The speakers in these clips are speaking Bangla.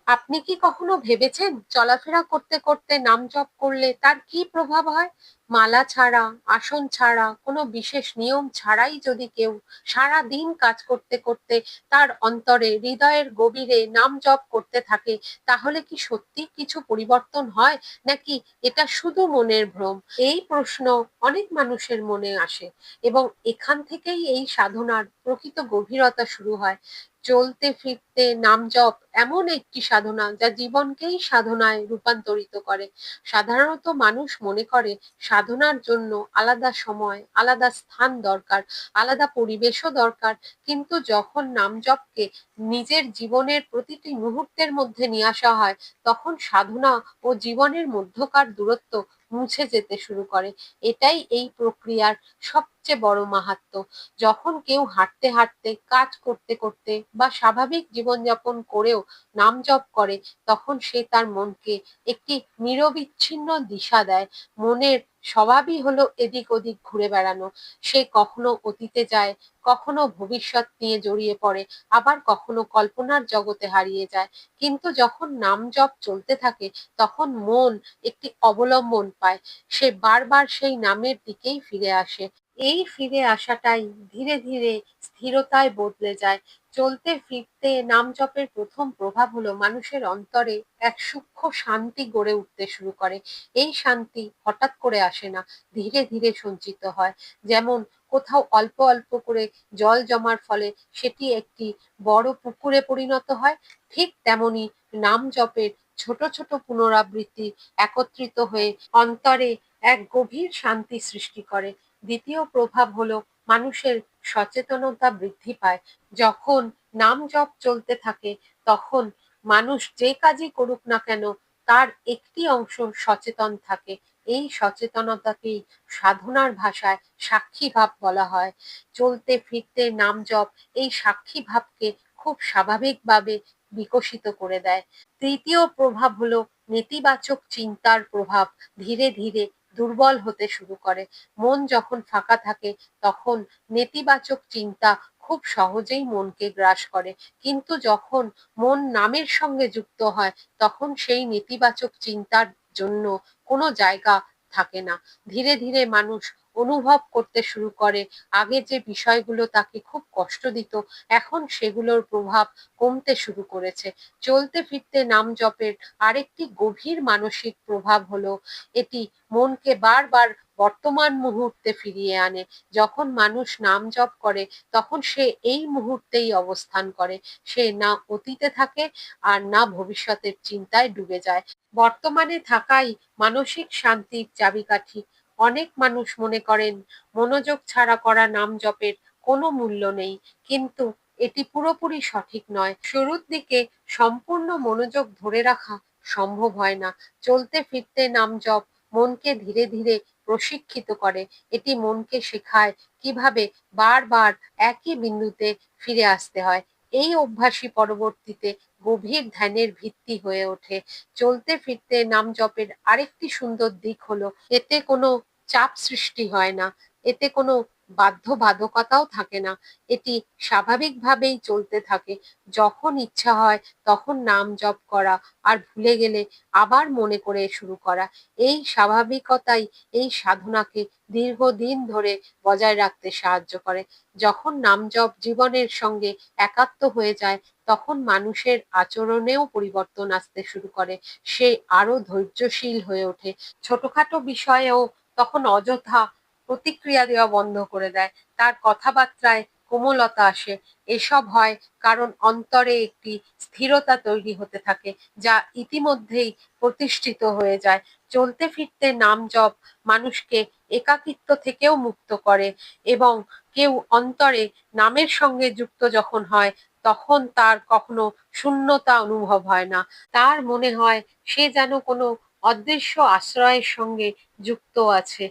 আপনি কি কখনো ভেবেছেন চলাফেরা করতে করতে নাম জপ করলে তার কি প্রভাব হয়? মালা ছাড়া, আসন ছাড়া, কোনো বিশেষ নিয়ম ছাড়াই যদি কেউ সারাদিন কাজ করতে করতে তার অন্তরে, হৃদয়ের গভীরে নাম জপ করতে থাকে, তাহলে কি সত্যি কিছু পরিবর্তন হয়? নাকি এটা শুধু মনের ভ্রম? এই প্রশ্ন অনেক মানুষের মনে আসে এবং এখান থেকেই এই সাধনার প্রকৃত গভীরতা শুরু হয়। চলতে ফিরতে নাম জপ এমন একটি সাধনা যা জীবনকেই সাধনায় রূপান্তরিত করে। সাধারণত মানুষ মনে করে সাধনার জন্য আলাদা সময়, আলাদা স্থান দরকার, আলাদা পরিবেশও দরকার। কিন্তু যখন নাম জপকে নিজের জীবনের প্রতিটি মুহূর্তের মধ্যে নিয়ে আসা হয়, তখন সাধনা ও জীবনের মধ্যকার দূরত্ব মুছে যেতে শুরু করে। এটাই এই প্রক্রিয়ার সবচেয়ে বড় মাহাত্ম্য। যখন কেউ হাঁটতে হাঁটতে, কাজ করতে করতে বা স্বাভাবিক জীবনযাপন করেও নাম জপ করে, তখন সে তার মনকে একটি নিরবিচ্ছিন্ন দিশা দেয়। মনের স্বভাবই হলো এদিক ওদিক ঘুরে বেড়ানো। সে কখনো অতীতে যায়, কখনো ভবিষ্যৎ নিয়ে জড়িয়ে পড়ে, আবার কখনো কল্পনার জগতে হারিয়ে যায়। কিন্তু যখন নাম জপ চলতে থাকে, তখন মন একটি অবলম্বন পায়। সে বারবার সেই নামের দিকেই ফিরে আসে। এই ফিরে আসাটাই ধীরে ধীরে স্থিরতায় বদলে যায়। চলতে ফিরতে নাম জপের প্রথম প্রভাব হলো মানুষের অন্তরে এক সূক্ষ্ম শান্তি গড়ে উঠতে শুরু করে। এই শান্তি হঠাৎ করে আসে না, ধীরে ধীরে সঞ্চিত হয়। যেমন কোথাও অল্প অল্প করে জল জমার ফলে সেটি একটি বড় পুকুরে পরিণত হয়, ঠিক তেমনি নাম জপের ছোট ছোট পুনরাবৃত্তি একত্রিত হয়ে অন্তরে এক গভীর শান্তি সৃষ্টি করে। দ্বিতীয় প্রভাব হলো মানুষের সচেতনতা বৃদ্ধি পায়। যখন নাম জপ চলতে থাকে, তখন মানুষ যে কাজই করুক না কেন, তার একটি অংশ সচেতন থাকে। এই সচেতনতাকেই সাধনার ভাষায় সাক্ষী ভাব বলা হয়। চলতে ফিরতে নাম জপ এই সাক্ষী ভাবকে খুব স্বাভাবিকভাবে বিকশিত করে দেয়। তৃতীয় প্রভাব হলো নেতিবাচক চিন্তার প্রভাব ধীরে ধীরে দুর্বল হতে শুরু করে। মন যখন ফাঁকা থাকে, তখন নেতিবাচক চিন্তা খুব সহজেই মনকে গ্রাস করে। কিন্তু যখন মন নামের সঙ্গে যুক্ত হয়, তখন সেই নেতিবাচক চিন্তার জন্য কোনো জায়গা থাকে না। ধীরে ধীরে মানুষ অনুভব করতে শুরু করে আগে যে বিষয়গুলো তাকে খুব কষ্ট দিত, এখন সেগুলোর প্রভাব কমতে শুরু করেছে। চলতে ফিরতে নাম জপের আরেকটি গভীর মানসিক প্রভাব হলো এটি মনকে বারবার বর্তমান মুহূর্তে ফিরিয়ে আনে। যখন মানুষ নাম জপ করে, তখন সে এই মুহূর্তেই অবস্থান করে। সে না অতীতে থাকে আর না ভবিষ্যতের চিন্তায় ডুবে যায়। বর্তমানে থাকাই মানসিক শান্তির চাবিকাঠি। অনেক মানুষ মনে করেন মনোযোগ ছাড়া করা নাম জপের কোনো মূল্য নেই, কিন্তু এটি পুরোপুরি সঠিক নয়। শুরুর দিকে সম্পূর্ণ মনোযোগ ধরে রাখা সম্ভব হয় না। চলতে ফিরতে নাম জপ মনকে ধীরে ধীরে প্রশিক্ষিত করে। এটি মনকে শেখায় কিভাবে বারবার একই বিন্দুতে ফিরে আসতে হয়। এই অভ্যাসই পরবর্তীতে গভীর ধ্যানের ভিত্তি হয়ে ওঠে। চলতে ফিরতে নাম জপের আরেকটি সুন্দর দিক হলো এতে কোনো চাপ সৃষ্টি হয় না, এতে কোনো বাধ্যবাধকতাও থাকে না। এটি স্বাভাবিকভাবেই চলতে থাকে। যখন ইচ্ছা হয় তখন নাম জপ করা, আর ভুলে গেলে আবার মনে করে শুরু করা। এই স্বাভাবিকতাই এই সাধনাকে দীর্ঘদিন ধরে বজায় রাখতে সাহায্য করে। যখন নাম জপ জীবনের সঙ্গে একাত্ম হয়ে যায়, তখন মানুষের আচরণেও পরিবর্তন আসতে শুরু করে। সে আরো ধৈর্যশীল হয়ে ওঠে। ছোটখাটো বিষয়েও তখন অযথা প্রতিক্রিয়া দেওয়া বন্ধ করে দেয়। তার কথাবার্তায় কোমলতা আসে। এসব হয় কারণ অন্তরে একটি স্থিরতা তৈরি হতে থাকে, যা ইতিমধ্যেই প্রতিষ্ঠিত হয়ে যায়। চলতে ফিরতে নাম জপ মানুষকে একাকিত্ব থেকেও মুক্ত করে এবং কেউ অন্তরে নামের সঙ্গে যুক্ত যখন হয়, তখন তার কখনো শূন্যতা অনুভব হয় না। তার মনে হয় সে যেন কোনো অদৃশ্য আশ্রয়ের সঙ্গে যুক্ত আছে।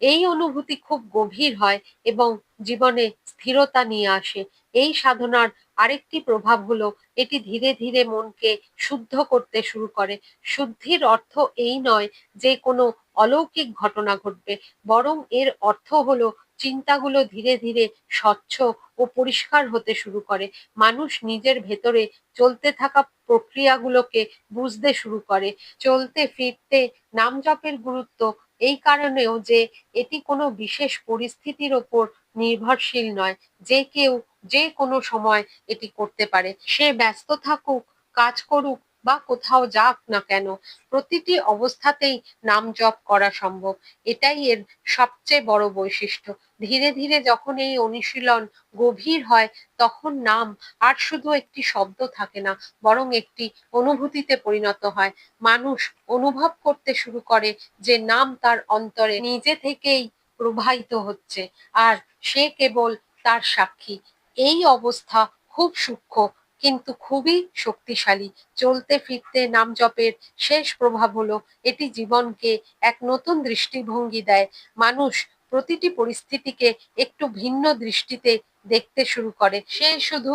এই অনুভূতি খুব গভীর হয় এবং জীবনে স্থিরতা নিয়ে আসে। এই সাধনার আরেকটি প্রভাব হলো এটি ধীরে ধীরে মনকে শুদ্ধ করতে শুরু করে। শুদ্ধির অর্থ এই নয় যে কোনো অলৌকিক ঘটনা ঘটবে, বরং এর অর্থ হলো চিন্তাগুলো ধীরে ধীরে স্বচ্ছ ও পরিষ্কার হতে শুরু করে। মানুষ নিজের ভেতরে চলতে থাকা প্রক্রিয়াগুলোকে বুঝতে শুরু করে। চলতে ফিরতে নাম জপের গুরুত্ব এই কারণেও যে এটি কোনো বিশেষ পরিস্থিতির ওপর নির্ভরশীল নয়। যে কেউ যে কোনো সময় এটি করতে পারে। সে ব্যস্ত থাকুক, কাজ করুক বা কোথাও যাক না কেন, প্রতিটি অবস্থাতেই নাম জপ করা সম্ভব। এটাই এর সবচেয়ে বড় বৈশিষ্ট্য। ধীরে ধীরে যখন এই অনুশীলন গভীর হয়, তখন নাম আর শুধু একটি শব্দ থাকে না, বরং একটি অনুভূতিতে পরিণত হয়। মানুষ অনুভব করতে শুরু করে যে নাম তার অন্তরে নিজে থেকেই প্রবাহিত হচ্ছে, আর সে কেবল তার সাক্ষী। এই অবস্থা খুব সূক্ষ্ম কিন্তু খুবই শক্তিশালী। চলতে ফিরতে নাম জপের শেষ প্রভাব হলো এটি জীবনকে এক নতুন দৃষ্টিভঙ্গি দেয়। মানুষ প্রতিটি পরিস্থিতিকে একটু ভিন্ন দৃষ্টিতে দেখতে শুরু করে। সে শুধু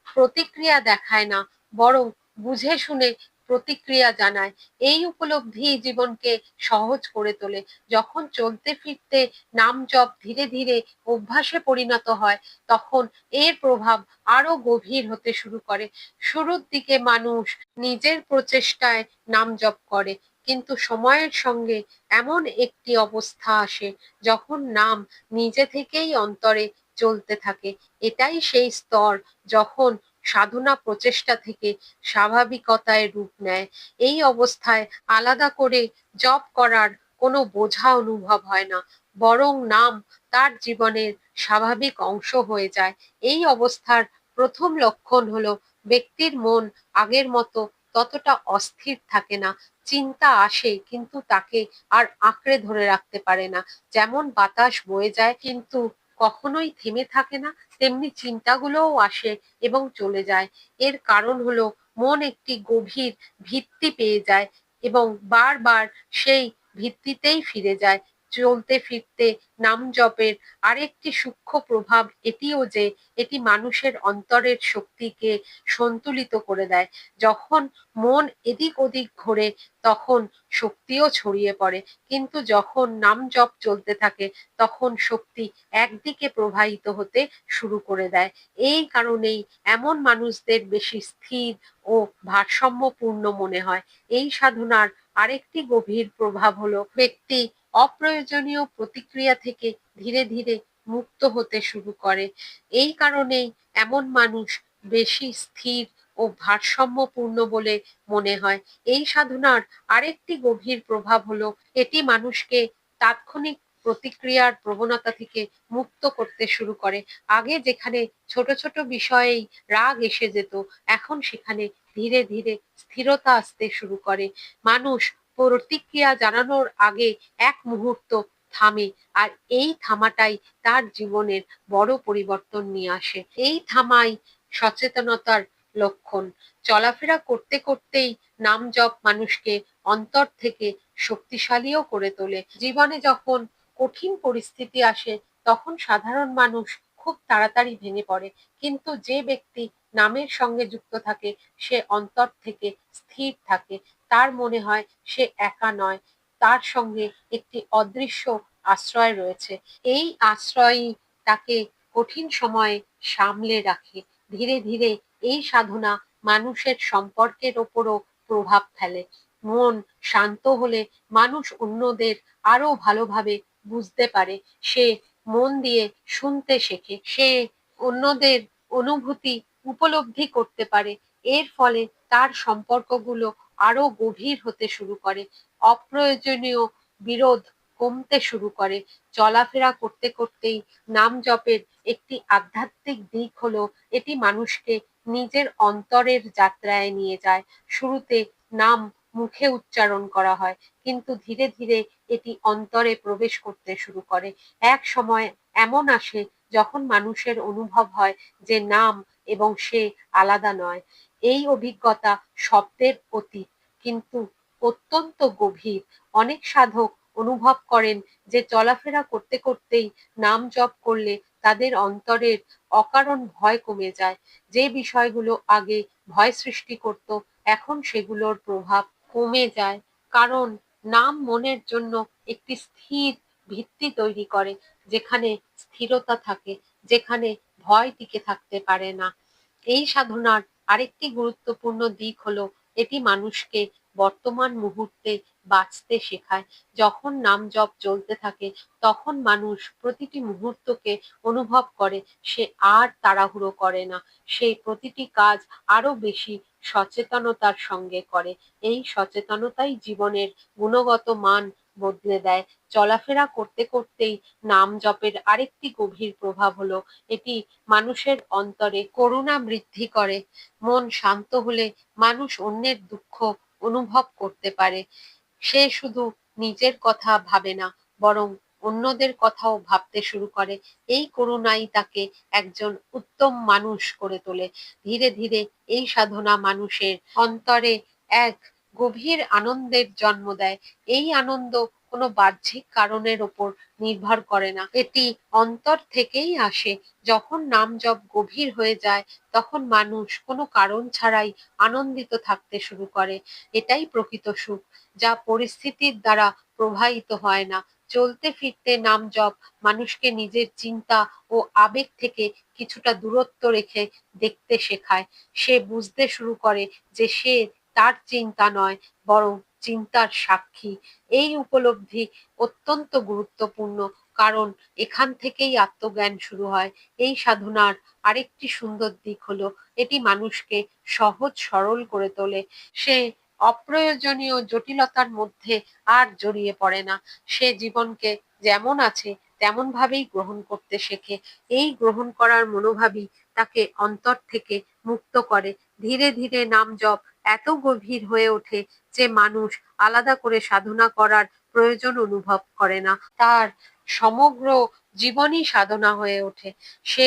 প্রতিক্রিয়া দেখায় না, বরং বুঝে শুনে প্রতিক্রিয়া জানায়। এই উপলব্ধি জীবনকে সহজ করে তোলে। যখন চলতে ফিরতে নাম জপ ধীরে ধীরে অভ্যাসে পরিণত হয়, তখন এর প্রভাব আরো গভীর হতে শুরু করে। শুরুর দিকে মানুষ নিজের প্রচেষ্টায় নাম জপ করে, কিন্তু সময়ের সঙ্গে এমন একটি অবস্থা আসে যখন নাম নিজে থেকেই অন্তরে চলতে থাকে। এটাই সেই স্তর যখন সাধনা প্রচেষ্টা থেকে স্বাভাবিকতায় রূপ নেয়। এই অবস্থায় আলাদা করে জপ করার কোনো বোঝা অনুভব হয় না, বরং নাম তার জীবনের স্বাভাবিক অংশ হয়ে যায়। এই অবস্থার প্রথম লক্ষণ হলো ব্যক্তির মন আগের মতো ততটা অস্থির থাকে না। চিন্তা আসে কিন্তু তাকে আর আঁকড়ে ধরে রাখতে পারে না। যেমন বাতাস বয়ে যায় কিন্তু কখনোই থেমে থাকে না, তেমনি চিন্তাগুলোও আসে এবং চলে যায়। এর কারণ হলো মন একটি গভীর ভিত্তি পেয়ে যায় এবং বারবার সেই ভিত্তিতেই ফিরে যায়। চলতে ফিরতে নাম জপের আরেকটি সূক্ষ্ম প্রভাব এটিও যে এটি মানুষের অন্তরের শক্তিকে সন্তুলিত করে দেয়। যখন মন এদিক ওদিক ঘোরে, তখন শক্তিও ছড়িয়ে পড়ে, কিন্তু যখন নাম জপ চলতে থাকে, তখন শক্তি একদিকে প্রবাহিত হতে শুরু করে দেয়। এই কারণেই এমন মানুষদের বেশি স্থির ও ভারসাম্যপূর্ণ মনে হয়। এই সাধনার আরেকটি গভীর প্রভাব হলো ব্যক্তি অপ্রয়োজনীয় প্রতিক্রিয়া থেকে ধীরে ধীরে মুক্ত হতে শুরু করে। এই কারণেই এমন মানুষ বেশি স্থির ও ভারসাম্যপূর্ণ বলে মনে হয়। এই সাধনার আরেকটি গভীর প্রভাব হলো এটি মানুষকে তাৎক্ষণিক প্রতিক্রিয়ার প্রবণতা থেকে মুক্ত করতে শুরু করে। আগে যেখানে ছোট ছোট বিষয়েই রাগ এসে যেত, এখন সেখানে ধীরে ধীরে স্থিরতা আসতে শুরু করে। মানুষ প্রতিক্রিয়া জানানোর আগে এক মুহূর্ত থামে, আর এই থামাটাই তার জীবনের বড় পরিবর্তন নিয়ে আসে। এই থামাই সচেতনতার লক্ষণ। চলাফেরা করতে করতেই নাম জপ মানুষকে অন্তর থেকে শক্তিশালীও করে তোলে। জীবনে যখন কঠিন পরিস্থিতি আসে, তখন সাধারণ মানুষ খুব তাড়াতাড়ি ভেঙে পড়ে, কিন্তু যে ব্যক্তি নামের সঙ্গে যুক্ত থাকে সে অন্তর থেকে স্থির থাকে। তার মনে হয় সে একা নয়, তার সঙ্গে একটি অদৃশ্য আশ্রয় রয়েছে। এই আশ্রয়ই তাকে কঠিন সময়ে সামলে রাখে। ধীরে ধীরে এই সাধনা মানুষের সম্পর্কের ওপরও প্রভাব ফেলে। মন শান্ত হলে মানুষ অন্যদের আরো ভালোভাবে বুঝতে পারে। সে মন দিয়ে শুনতে শেখে, সে অন্যদের অনুভূতি উপলব্ধি করতে পারে। এর ফলে তার সম্পর্কগুলো আরো গভীর হতে শুরু করে। অপ্রয়োজনীয় বিরোধ কমতে শুরু করে। চলাফেরা করতে করতেই নাম জপের একটি আধ্যাত্মিক দিক হলো এটি মানুষকে নিজের অন্তরের যাত্রায় নিয়ে যায়। শুরুতে নাম মুখে উচ্চারণ করা হয়, কিন্তু ধীরে ধীরে এটি অন্তরে প্রবেশ করতে শুরু করে। এক সময় এমন আসে যখন মানুষের অনুভব হয় যে নাম এবং সে আলাদা নয়। এই অভিজ্ঞতা শব্দের অতীত, কিন্তু অত্যন্ত গভীর। অনেক সাধক অনুভব করেন যে চলাফেরা করতে করতেই নাম জপ করলে তাদের অন্তরের অকারণ ভয় কমে যায়। যে বিষয়গুলো আগে ভয় সৃষ্টি করত, এখন সেগুলোর প্রভাব কমে যায়। কারণ নাম মনের জন্য একটি স্থির ভিত্তি তৈরি করে। যেখানে স্থিরতা থাকে, যেখানে ভয় টিকে থাকতে পারে না। এই সাধনার আরেকটি গুরুত্বপূর্ণ দিক হলো এটি মানুষকে বর্তমান মুহূর্তে বাঁচতে শেখায়। যখন নাম জপ চলতে থাকে তখন মানুষ প্রতিটি মুহূর্তকে অনুভব করে, সে আর তাড়াহুড়ো করে না, সে প্রতিটি কাজ আরো বেশি সচেতনতার সঙ্গে করে। এই সচেতনতাই জীবনের গুণগত মান বদলে দেয়। চলাফেরা করতে করতেই নাম জপের আরেকটি গভীর প্রভাব হলো এটি মানুষের অন্তরে করুণা বৃদ্ধি করে। মন শান্ত হলে মানুষ অন্যের দুঃখ অনুভব করতে পারে। সে শুধু নিজের কথা ভাবে না, বরং অন্যদের কথাও ভাবতে শুরু করে। এই করুণাই তাকে একজন উত্তম মানুষ করে তোলে। ধীরে ধীরে এই সাধনা মানুষের অন্তরে এক গভীর আনন্দের জন্ম দেয়। এই আনন্দ কোনো বাহ্যিক কারণের ওপর নির্ভর করে না, এটি অন্তর থেকেই আসে। যখন নাম জপ গভীর হয়ে যায় তখন মানুষ কোনো কারণ ছাড়াই আনন্দিত থাকতে শুরু করে। এটাই প্রকৃত সুখ, যা পরিস্থিতির দ্বারা প্রভাবিত হয় না। চলতে ফিরতে নাম জপ মানুষকে নিজের চিন্তা ও আবেগ থেকে কিছুটা দূরত্ব রেখে দেখতে শেখায়। সে বুঝতে শুরু করে যে সে তার চিন্তা নয়, বরং চিন্তার সাক্ষী। এই উপলব্ধি অত্যন্ত গুরুত্বপূর্ণ, কারণ এখান থেকেই আত্মজ্ঞান শুরু হয়। এই সাধনার আরেকটি সুন্দর দিক হলো এটি মানুষকে সহজ সরল করে তোলে। সে অপ্রয়োজনীয় জটিলতার মধ্যে আর জড়িয়ে পড়ে না। সে জীবনকে যেমন আছে তেমন ভাবেই গ্রহণ করতে শেখে। এই গ্রহণ করার মনোভাবই তাকে অন্তর থেকে মুক্ত করে। ধীরে ধীরে নাম জপ এত গভীর হয়ে ওঠে যে মানুষ আলাদা করে সাধনা করার প্রয়োজন অনুভব করে না। তার সমগ্র জীবনই সাধনা হয়ে ওঠে। সে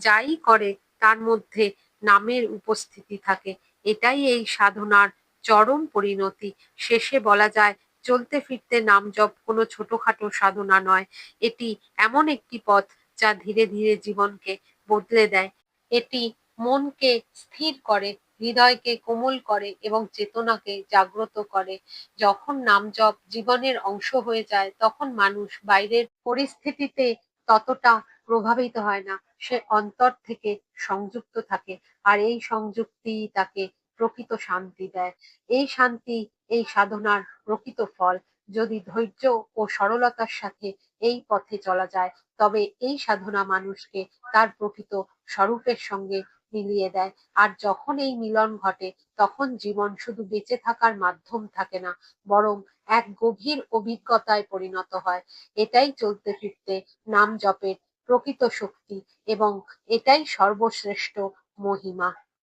যাই করে তার মধ্যে নামের উপস্থিতি থাকে। এটাই এই সাধনার চরম পরিণতি। শেষে বলা যায়, চলতে ফিরতে নাম জপ কোনো ছোটখাটো সাধনা নয়, এটি এমন একটি পথ যা ধীরে ধীরে জীবনকে বদলে দেয়। এটি মনকে স্থির করে, হৃদয়কে কোমল করে এবং চেতনাকে জাগ্রত করে। যখন নাম জপ জীবনের অংশ হয়ে যায় তখন মানুষ বাইরের পরিস্থিতিতে ততটা প্রভাবিত হয় না। সে অন্তর থেকে সংযুক্ত থাকে, আর এই সংযুক্তি তাকে প্রকৃত শান্তি দেয়। এই শান্তি এই সাধনার প্রকৃত ফল। যদি ধৈর্য ও সরলতার সাথে এই পথে চলা যায় তবে এই সাধনা মানুষকে তার প্রকৃত স্বরূপের সঙ্গে মিলিয়ে দেয়। আর যখন এই মিলন ঘটে তখন জীবন শুধু বেঁচে থাকার মাধ্যম থাকে না, বরং এক গভীর অভিজ্ঞতায় পরিণত হয়। এটাই চলতে ফিরতে নাম জপের প্রকৃত শক্তি এবং এটাই সর্বশ্রেষ্ঠ মহিমা।